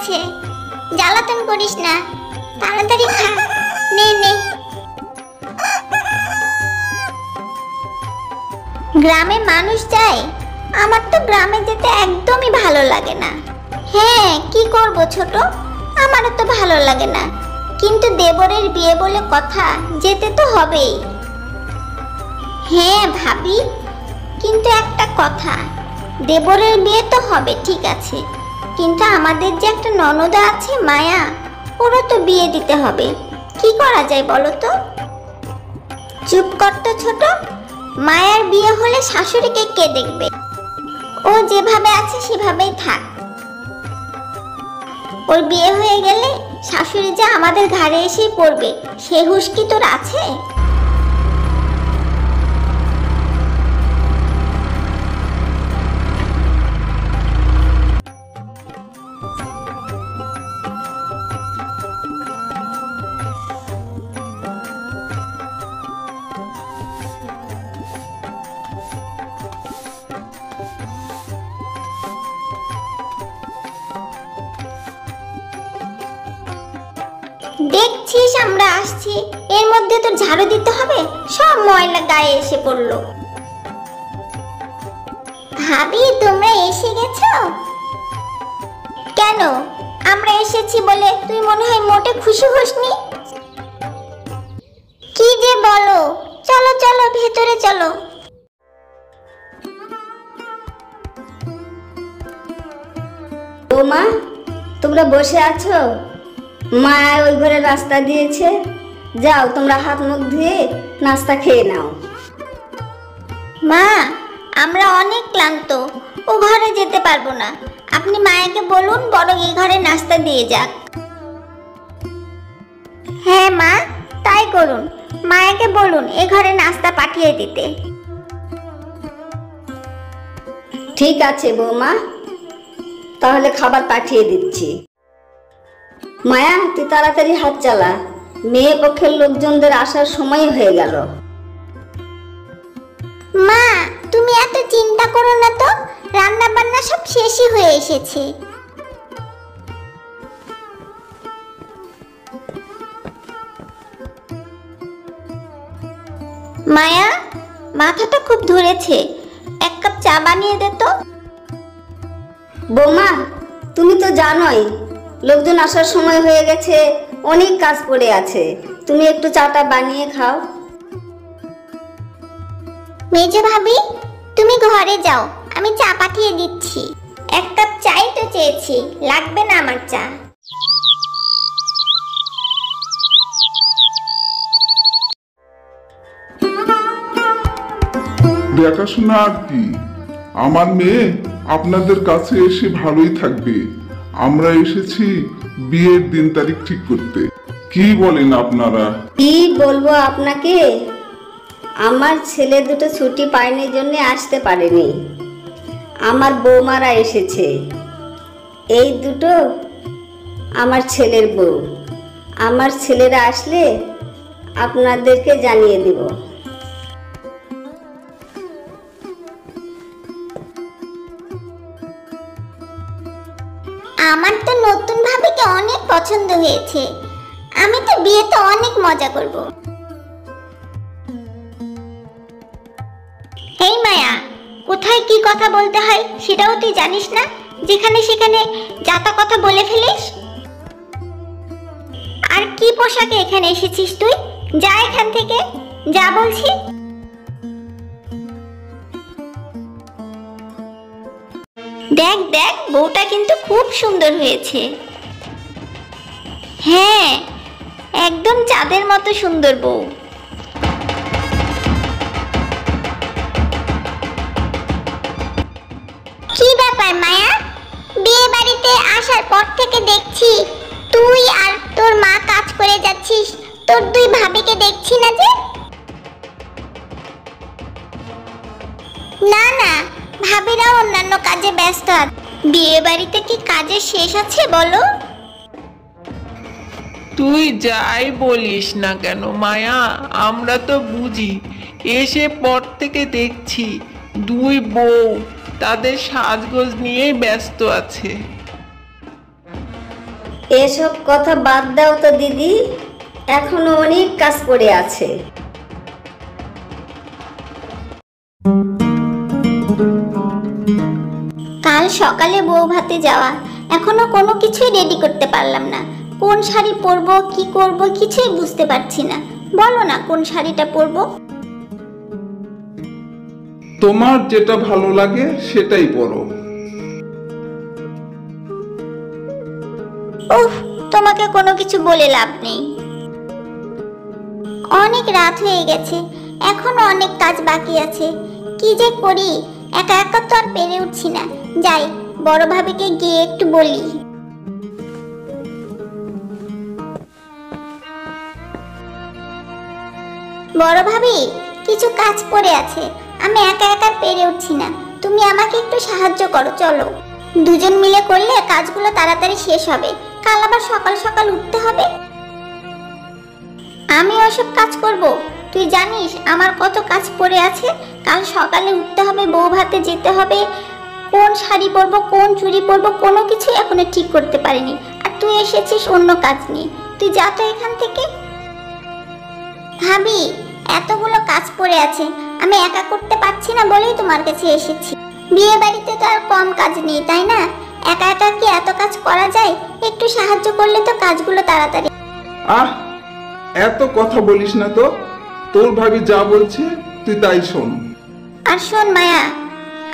আছে, জ্বালাতন করিস না, তাড়াতাড়ি খা, নে নে। গ্রামে মানুষ যায়? আমার তো গ্রামে যেতে একদমই ভালো লাগে না। হ্যাঁ, কি করব ছোট, আমারও তো ভালো লাগে না, কিন্তু দেবরের বিয়ে বলে কথা, যেতে তো হবেই। হ্যাঁ ভাবি, কিন্তু একটা কথা, দেবরের বিয়ে তো হবে ঠিক আছে, কিন্তু আমাদের যে একটা ননদা আছে মায়া, ওরও তো বিয়ে দিতে হবে। কি করা যায় বলো তো? চুপ কর তো ছোট, মায়ার বিয়ে হলে শাশুড়িকে কে দেখবে? ও যেভাবে আছে সেভাবেই থাক। ওর বিয়ে হয়ে গেলে শাশুড়ি যা আমাদের ঘাড়ে এসেই পড়বে, সে হুঁশ কি তোর আছে? দেখছিস আমরা আসছি, এর মধ্যে তো ঝাড়ু দিতে হবে, সব ময়লা গায়ে এসে পড়লো। ভাবি তোমরা এসে গেছো? কেন, আমরা এসেছি বলে তুই মনে হয় মোটে খুশি হসনি? কি যে বলো, চলো চলো ভেতরে চলো। ও মা, তোমরা বসে আছো? মা ওই ঘরে রাস্তা দিয়েছে, যাও তোমরা হাত মুখ ধুয়ে নাস্তা খেয়ে নাও। মা, আমরা অনেক ক্লান্ত, ও ঘরে যেতে পারবো না, আপনি মায়াকে বলুন বরং এই ঘরে নাস্তা দিয়ে যাক। হ্যাঁ মা, তাই করুন, মায়াকে বলুন এ ঘরে নাস্তা পাঠিয়ে দিতে। ঠিক আছে বৌমা, তাহলে খাবার পাঠিয়ে দিচ্ছি। মায়া, তুই তাড়াতাড়ি হাত চালা, মেয়ে পক্ষের লোকজনদের আসার সময় হয়ে গেল। মা, তুমি এত চিন্তা করো না তো, রান্না বান্না সব শেষই হয়ে এসেছে। মায়া, মাথাটা খুব ধরেছে, এক কাপ চা বানিয়ে দে তো। বৌমা, তুমি তো জানোই লোকজন আসার সময় হয়ে গেছে, অনেক কাজ পড়ে আছে, তুমি একটু চাটা বানিয়ে খাও। মেজো ভাবি, তুমি ঘরে যাও, আমি চা পাঠিয়ে দিচ্ছি। এক কাপ চাই তো চেয়েছি, লাগবে না আমার চা। দেখাশোনা আর কি, আমার মেয়ে আপনাদের কাছে এসে ভালোই থাকবে। আমরা এসেছি বিয়ের দিন তারিখ ঠিক করতে, কি বলেন আপনারা? কি বলবো আপনাকে, আমার ছেলে দুটো ছুটি পায়নি জন্য আসতে পারেনি, আমার বৌমারা এসেছে, এই দুটো আমার ছেলের বউ। আমার ছেলেরা আসলে আপনাদেরকে জানিয়ে দিব। আমার তো নতুন ভাবিকে অনেক পছন্দ হয়েছে, আমি তো বিয়েতে অনেক মজা করব। এই মায়া, কোথায় কি কথা বলতে হয় সেটাও তুই জানিস না, যেখানে সেখানে যাতা কথা বলে ফেলিস। আর কি পোশাকে এখানে এসেছিস তুই? যা এখান থেকে, যা বলছি। দেখ দেখ, বউটা কিন্তু খুব সুন্দর হয়েছে। হ্যাঁ, একদম চাঁদের মতো সুন্দর বউ। কি ব্যাপার মায়া, বিয়ে বাড়িতে আসার পর থেকে দেখছি তুই আর তোর মা কাজ করে যাচ্ছিস, তোর দুই ভাবিকে দেখছি না যে? না না, ভাবিরা অন্যান্য কাজে ব্যস্ত। বিয়ে বাড়িতে কি কাজের শেষ আছে বলো? তুই যাই বলিস না কেন মায়া, আমরা তো বুঝি, এসে পর থেকে দেখছি দুই বউ তাদের সাজগোজ নিয়েই ব্যস্ত আছে। এসব কথা বাদ দাও তো দিদি, এখনো অনেক কাজ পড়ে আছে। কাল সকালে বউ ভাতে যাওয়া, এখনো কোনো কিছুই রেডি করতে পারলাম না। কোন শাড়ি পরবো, কি করব কিছুই বুঝতে পারছি না। বলো না কোন শাড়িটা পরবো। তোমার যেটা ভালো লাগে সেটাই পরো। উফ, তোমাকে কোনো কিছু বলে লাভ নেই। অনেক রাত হয়ে গেছে, এখনো অনেক কাজ বাকি আছে। কি যে করি, একা একা তো আর পেরে উঠছি না। যাই, বড় ভাবিকে গিয়ে একটু বলি। বড় ভাবি, কিছু কাজ পড়ে আছে, আমি একা একা পেরে উঠছি না। তুমি আমাকে একটু সাহায্য করো, চলো। দুজন মিলে করলে কাজগুলো তাড়াতাড়ি শেষ হবে। কাল আবার সকাল সকাল উঠতে হবে। আমি ওসব কাজ করব? তুই জানিস আমার কত কাজ পড়ে আছে। কাল সকালে উঠতে হবে, বউ ভাতে যেতে হবে। কোন শাড়ি পরবো, কোন চুড়ি পরবো, কোনো কিছু এখনো ঠিক করতে পারিনি। আর তুই এসেছিস অন্য কাজ নিয়ে। তুই যা তো এখান থেকে। ভাবি, এতগুলো কাজ পড়ে আছে, আমি একা করতে পারছি না বলেই তোমার কাছে এসেছি। বিয়ে বাড়িতে তো আর কম কাজ নেই, তাই না? একা একা কি এত কাজ করা যায়? একটু সাহায্য করলে তো কাজগুলো তাড়াতাড়ি। আহ, এত কথা বলিস না তো। তোর ভাবি যা বলছে তুই তাই শোন। আর শোন মায়া,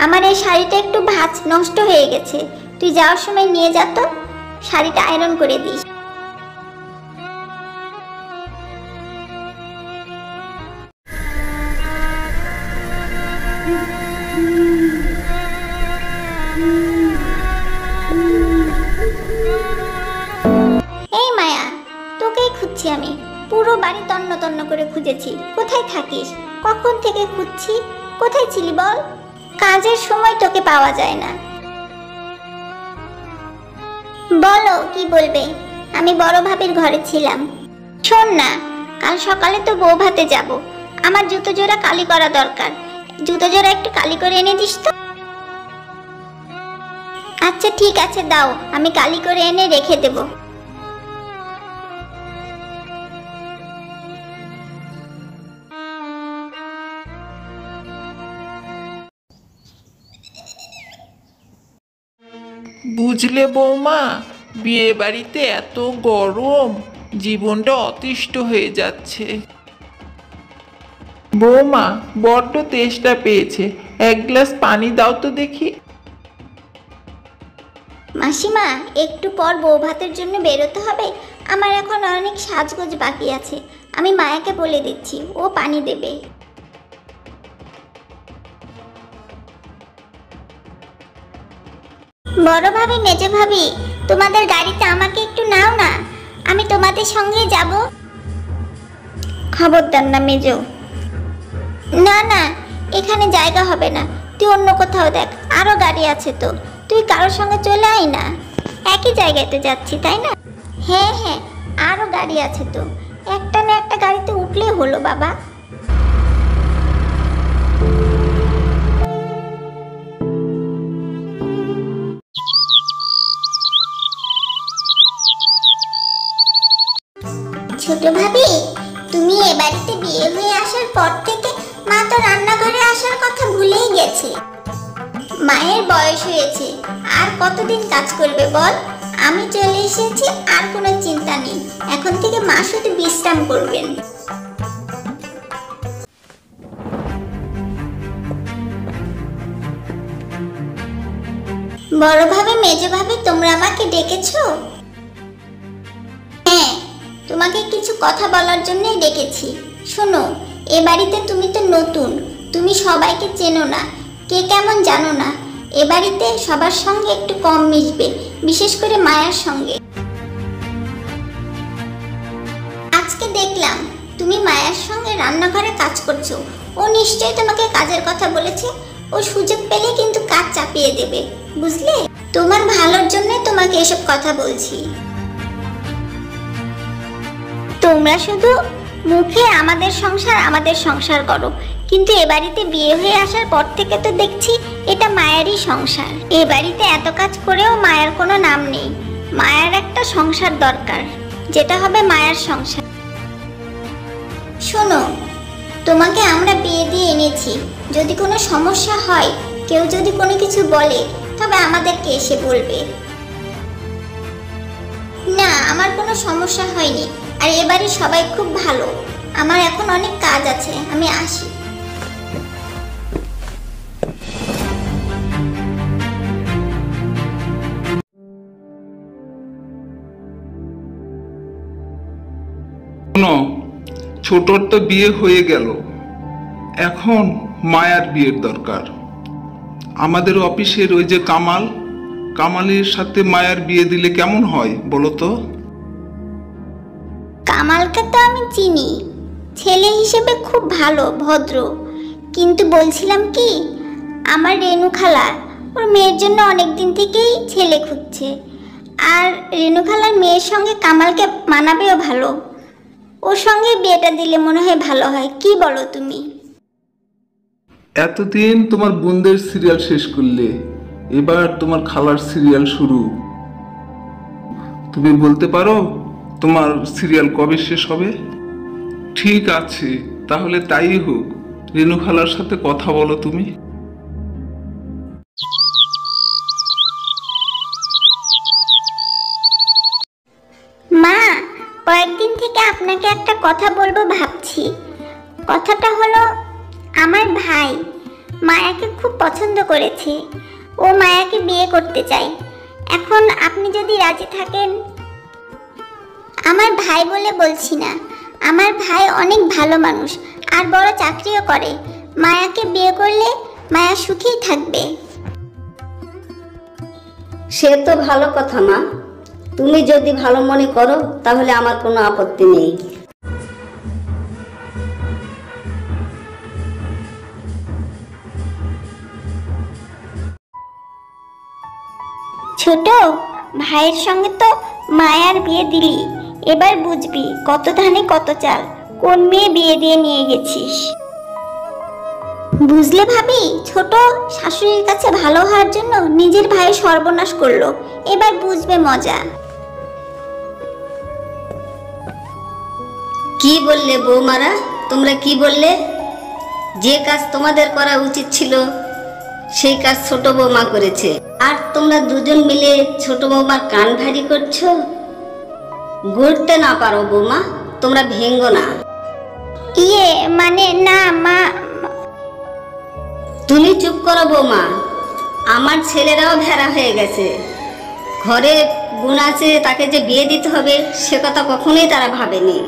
আমার এই শাড়িটা একটু ভাঁজ নষ্ট হয়ে গেছে। তুই যাওয়ার সময় নিয়ে যা তো, শাড়িটা আয়রন করে দিস। এই মায়া, তোকেই খুঁজছি আমি। পুরো বাড়ি তন্ন তন্ন করে খুঁজেছি। কোথায় থাকিস? কখন থেকে খুঁজছি। কোথায় ছিলি বল? কাজের সময় তোকে পাওয়া যায় না। বলো কি বলবে। আমি বড় ভাবির ঘরে ছিলাম। শোন না, কাল সকালে তো বউ ভাতে যাব। আমার জুতো জোড়া কালি করা দরকার। জুতো জোড়া একটু কালি করে এনে দিস তো। আচ্ছা ঠিক আছে, দাও, আমি কালি করে এনে রেখে দেব। বুঝলে বৌমা, বিয়ে বাড়িতে এত গরম, জীবনটা অতিষ্ঠ হয়ে যাচ্ছে। বৌমা বড্ড তেষ্টা পেয়েছে, এক গ্লাস পানি দাও তো দেখি। মাসিমা, একটু পর বউ ভাতের জন্য বেরোতে হবে। আমার এখন অনেক সাজগোজ বাকি আছে। আমি মায়াকে বলে দিচ্ছি, ও পানি দেবে। বড় ভাবি, মেজ ভাবি, তোমাদের গাড়িতে আমাকে একটু নাও না, আমি তোমাদের সঙ্গে যাব। খবরদার না মেজো। না না, এখানে জায়গা হবে না। তুই অন্য কোথাও দেখ, আরো গাড়ি আছে তো। তুই কারোর সঙ্গে চলে আয় না। একই জায়গায় তো যাচ্ছি, তাই না? হ্যাঁ হ্যাঁ, আরো গাড়ি আছে তো। একটা না একটা গাড়িতে উঠলেই হলো বাবা। ছোট ভাবি, তুমি এ বাড়িতে বিয়ে হয়ে আসার পর থেকে মা তো রান্নাঘরে আসার কথা ভুলেই গেছে। মায়ের বয়স হয়েছে, আর কতদিন কাজ করবে বল? আমি চলে এসেছি, আর কোনো চিন্তা নেই। এখন থেকে মা শুধু বিশ্রাম করবেন। বড় ভাবে, মেজ ভাবে, তোমরা আমাকে ডেকেছো? হ্যাঁ, তোমাকে কিছু কথা বলার জন্যই ডেকেছি। শোনো, এ বাড়িতে তুমি তো নতুন, তুমি সবাইকে চেনো না, কে কেমন জানো না। এ বাড়িতে সবার সঙ্গে একটু কম মিশবে, বিশেষ করে মায়ার সঙ্গে। আজকে দেখলাম তুমি মায়ার সঙ্গে রান্নাঘরে কাজ করছো। ও নিশ্চয়ই তোমাকে কাজের কথা বলেছে। ও সুযোগ পেলে কিন্তু কাজ চাপিয়ে দেবে, বুঝলে? তোমার ভালোর জন্য তোমাকে এসব কথা বলছি। তোমরা শুধু মুখে আমাদের সংসার করো, কিন্তু এ বাড়িতে বিয়ে হয়ে আসার পর থেকে তো দেখছি এটা মায়েরই সংসার। এ বাড়িতে এত কাজ করেও মায়ের কোনো নাম নেই। মায়ার একটা সংসার দরকার, যেটা হবে মায়ার সংসার। শোনো, তোমাকে আমরা বিয়ে দিয়ে এনেছি, যদি কোনো সমস্যা হয়, কেউ যদি কোনো কিছু বলে, তবে আমাদেরকে এসে বলবে। না, আমার কোনো সমস্যা হয়নি, আর এবারে সবাই খুব ভালো। আমার এখন অনেক কাজ আছে, আমি আসি। শোনো, ছোটর তো বিয়ে হয়ে গেল, এখন মায়ার বিয়ের দরকার। আমাদের অফিসের ওই যে কামালের সাথে মায়ার বিয়ে দিলে কেমন হয় বলো তো? কামালকে তো আমি চিনি, ছেলে হিসেবে খুব ভালো, ভদ্র। কিন্তু বলছিলাম কি, আমার রেণু খালা ওর মেয়ের জন্য অনেক দিন থেকেই ছেলে খুঁজছে, আর রেণু খালার মেয়ের সঙ্গে কামালকে মানাবেও ভালো। ওর সঙ্গে বিয়েটা দিলে মনে হয় ভালো হয়, কি বলো তুমি? এতদিন তোমার বোনদের সিরিয়াল শেষ করলে, এবার তোমার খালার সিরিয়াল শুরু। তুমি বলতে পারো তোমার সিরিয়াল কবে শেষ হবে? ঠিক আছে, তাহলে তাই হোক। রেণু খালার সাথে কথা বলো তুমি। মা, কয়েকদিন থেকে আপনাকে একটা কথা বলবো ভাবছি। কথাটা হলো, আমার ভাই মায়াকে খুব পছন্দ করেছে, ও মায়াকে বিয়ে করতে চায়। এখন আপনি যদি রাজি থাকেন। আমার ভাই বলে বলছি না, আমার ভাই অনেক ভালো মানুষ, আর বড় চাকরিও করে। মায়াকে বিয়ে করলে মায়া সুখেই থাকবে। সে তো ভালো কথা মা, তুমি যদি ভালো মনে করো তাহলে আমার কোনো আপত্তি নেই। ছোট ভাইয়ের সঙ্গে তো মায়ার বিয়ে দিলি, এবার বুঝবি কত ধানে কত চাল, কোন মেয়ে বিয়ে দিয়ে নিয়ে গেছিস। বুঝলে ভাবি, ছোট শাশুড়ির কাছে ভালো হওয়ার জন্য নিজের ভাইয়ের সর্বনাশ করলো, এবার বুঝবে মজা। কি বললে বৌমারা? তোমরা কি বললে? যে কাজ তোমাদের করা উচিত ছিল সেই কাজ ছোট বৌমা করেছে, আর তোমরা দুজন মিলে ছোট বৌমার কান ভারী করছো। গড়তে না পারো বৌমা, তোমরা ভেঙ্গো না। মানে না মা। তুমি চুপ করো বৌমা, আমার ছেলেরাও ভেড়া হয়ে গেছে। ঘরে বোন আছে, তাকে যে বিয়ে দিতে হবে সে কথা কখনোই তারা ভাবেনি।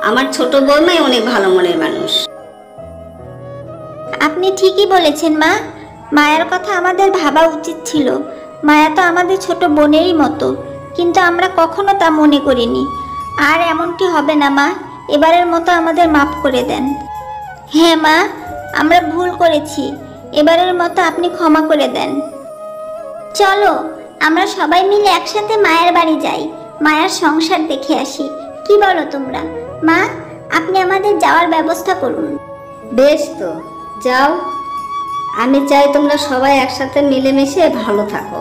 আমার ছোট বৌমাই অনেক ভালো মনের মানুষ। আপনি ঠিকই বলেছেন মা, মায়ার কথা আমাদের ভাবা উচিত ছিল। মায়া তো আমাদের ছোট বোনেরই মতো, কিন্তু আমরা কখনো তা মনে করিনি। আর এমনটি হবে না মা, এবারের মতো আমাদের মাফ করে দেন। হ্যাঁ মা, আমরা ভুল করেছি, এবারের মতো আপনি ক্ষমা করে দেন। চলো আমরা সবাই মিলে একসাথে মায়ের বাড়ি যাই, মায়ার সংসার দেখে আসি। কি বলো তোমরা? মা, আপনি আমাদের যাওয়ার ব্যবস্থা করুন। বেশ, তো যাও। আমি চাই তোমরা সবাই একসাথে মিলেমিশে ভালো থাকো।